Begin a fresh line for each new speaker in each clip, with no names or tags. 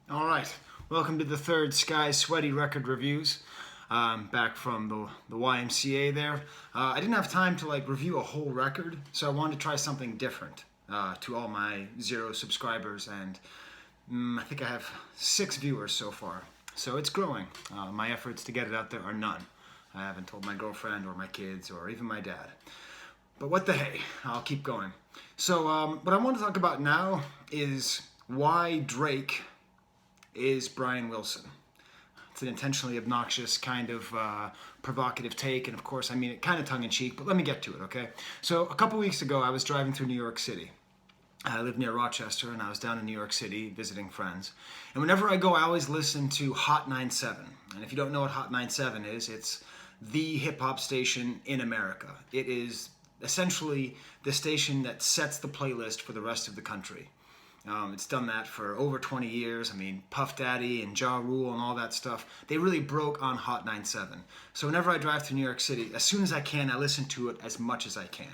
All right, welcome to the third Skye Sweaty Record Reviews. Back from the YMCA there. I didn't have time to review a whole record, so I wanted to try something different to all my 0 subscribers, and I think I have 6 viewers so far. So it's growing. My efforts to get it out there are none. I haven't told my girlfriend or my kids or even my dad. But what the hey, I'll keep going. So what I want to talk about now is why Drake is Brian Wilson. It's an intentionally obnoxious kind of provocative take, and of course I mean it kind of tongue-in-cheek, but let me get to it, okay? So a couple weeks ago I was driving through New York City. I live near Rochester, and I was down in New York City visiting friends. And whenever I go, I always listen to Hot 97. And if you don't know what Hot 97 is, it's the hip-hop station in America. It is essentially the station that sets the playlist for the rest of the country. It's done that for over 20 years. I mean, Puff Daddy and Ja Rule and all that stuff, they really broke on Hot 97. So whenever I drive through New York City, as soon as I can, I listen to it as much as I can.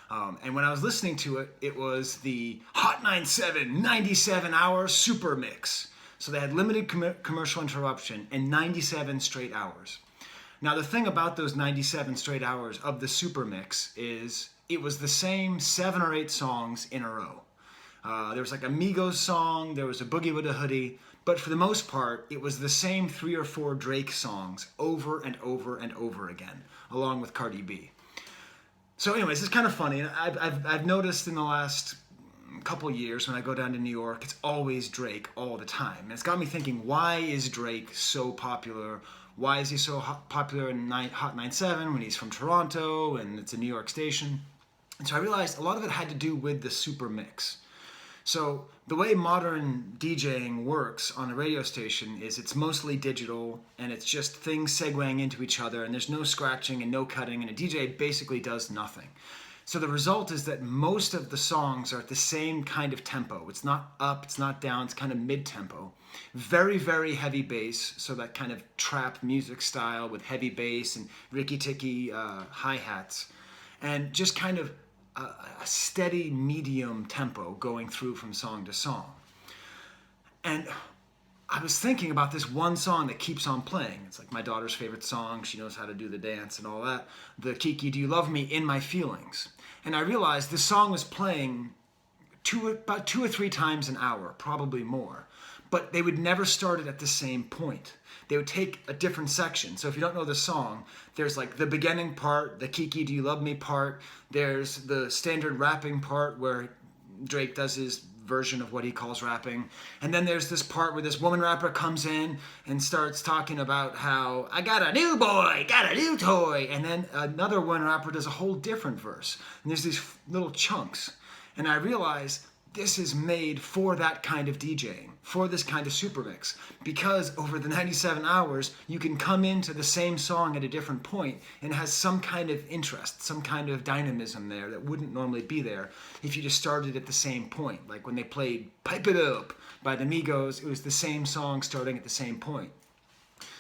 And when I was listening to it, it was the Hot 97 97-hour super mix. So they had limited commercial interruption and 97 straight hours. Now the thing about those 97 straight hours of the super mix is it was the same 7 or 8 songs in a row. There was like a Migos song, there was a Boogie with a Hoodie, but for the most part, it was the same 3 or 4 Drake songs over and over and over again, along with Cardi B. So anyways, it's kind of funny. I've noticed in the last couple years when I go down to New York, it's always Drake all the time. And it's got me thinking, why is Drake so popular? Why is he so popular in Hot 97 when he's from Toronto and it's a New York station? And so I realized a lot of it had to do with the super mix. So the way modern DJing works on a radio station is it's mostly digital, and it's just things segueing into each other, and there's no scratching and no cutting, and a DJ basically does nothing. So the result is that most of the songs are at the same kind of tempo. It's not up, it's not down, it's kind of mid-tempo. Very, very heavy bass, so that kind of trap music style with heavy bass and ricky-ticky hi-hats. And just kind of a steady medium tempo going through from song to song. And I was thinking about this one song that keeps on playing. It's like my daughter's favorite song. She knows how to do the dance and all that. The Kiki, Do You Love Me? In My Feelings. And I realized this song was playing about 2 or 3 times an hour, probably more. But they would never start it at the same point. They would take a different section. So if you don't know the song, there's like the beginning part, the Kiki, Do You Love Me part. There's the standard rapping part where Drake does his version of what he calls rapping. And then there's this part where this woman rapper comes in and starts talking about how I got a new boy, got a new toy. And then another woman rapper does a whole different verse. And there's these little chunks. And I realized this is made for that kind of DJing, for this kind of super mix, because over the 97 hours, you can come into the same song at a different point and it has some kind of interest, some kind of dynamism there that wouldn't normally be there if you just started at the same point. Like when they played Pipe It Up by the Migos, it was the same song starting at the same point.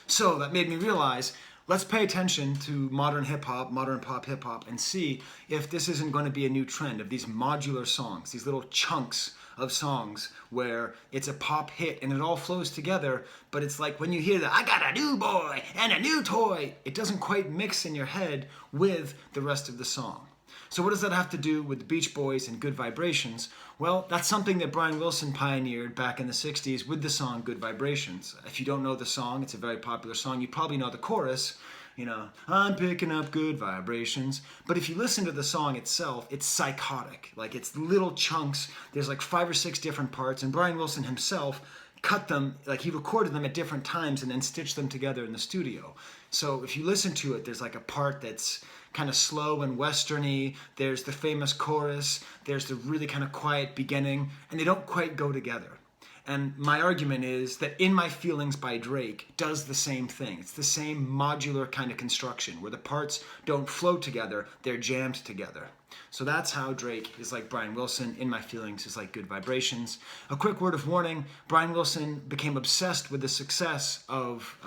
So that made me realize, let's pay attention to modern hip-hop, modern pop hip-hop, and see if this isn't going to be a new trend of these modular songs, these little chunks of songs where it's a pop hit and it all flows together, but it's like when you hear the I got a new boy and a new toy, it doesn't quite mix in your head with the rest of the song. So what does that have to do with the Beach Boys and Good Vibrations? Well, that's something that Brian Wilson pioneered back in the 60s with the song Good Vibrations. If you don't know the song, it's a very popular song. You probably know the chorus, you know, I'm picking up good vibrations. But if you listen to the song itself, it's psychotic. Like, it's little chunks. There's like 5 or 6 different parts, and Brian Wilson himself cut them, like he recorded them at different times and then stitched them together in the studio. So if you listen to it, there's like a part that's kind of slow and westerny, there's the famous chorus, there's the really kind of quiet beginning, and they don't quite go together. And my argument is that In My Feelings by Drake does the same thing. It's the same modular kind of construction where the parts don't flow together, they're jammed together. So that's how Drake is like Brian Wilson. In My Feelings is like Good Vibrations. A quick word of warning, Brian Wilson became obsessed with the success of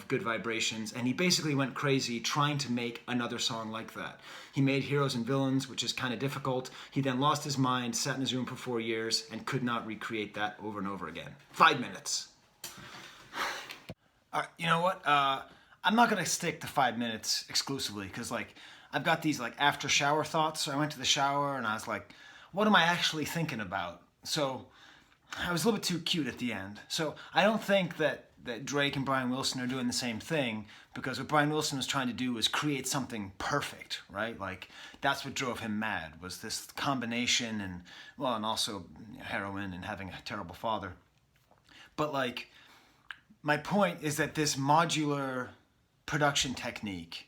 Good Vibrations, and he basically went crazy trying to make another song like that. He made Heroes and Villains, which is kind of difficult. He then lost his mind, sat in his room for 4 years, and could not recreate that over and over again. 5 minutes. All right, you know what? I'm not gonna stick to 5 minutes exclusively because like I've got these like after shower thoughts. So I went to the shower and I was like, what am I actually thinking about? So I was a little bit too cute at the end. So I don't think that Drake and Brian Wilson are doing the same thing, because what Brian Wilson was trying to do was create something perfect, right? Like that's what drove him mad, was this combination, and well, and also heroin and having a terrible father. But like, my point is that this modular production technique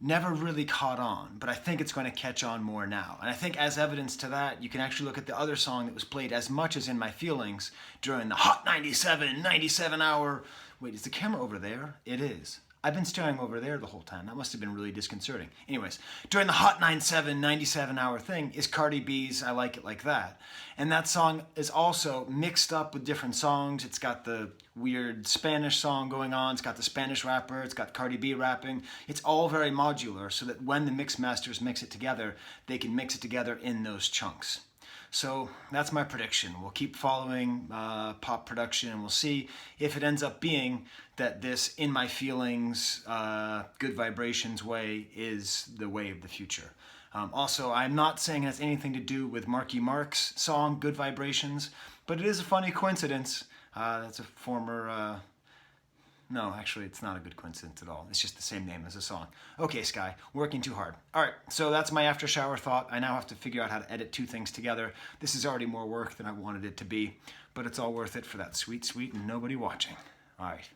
never really caught on, but I think it's going to catch on more now. And I think as evidence to that, you can actually look at the other song that was played as much as In My Feelings during the Hot 97 hour... Wait, is the camera over there? It is. I've been staring over there the whole time. That must have been really disconcerting. Anyways, during the Hot 97 hour thing is Cardi B's I Like It Like That. And that song is also mixed up with different songs. It's got the weird Spanish song going on. It's got the Spanish rapper. It's got Cardi B rapping. It's all very modular so that when the mix masters mix it together, they can mix it together in those chunks. So that's my prediction. We'll keep following pop production, and we'll see if it ends up being that this In My Feelings, Good Vibrations way is the way of the future. Also, I'm not saying it has anything to do with Marky Mark's song, Good Vibrations, but it is a funny coincidence. That's a former... No, actually, it's not a good coincidence at all. It's just the same name as the song. Okay, Skye, working too hard. All right, so that's my after shower thought. I now have to figure out how to edit two things together. This is already more work than I wanted it to be, but it's all worth it for that sweet, sweet and nobody watching. All right.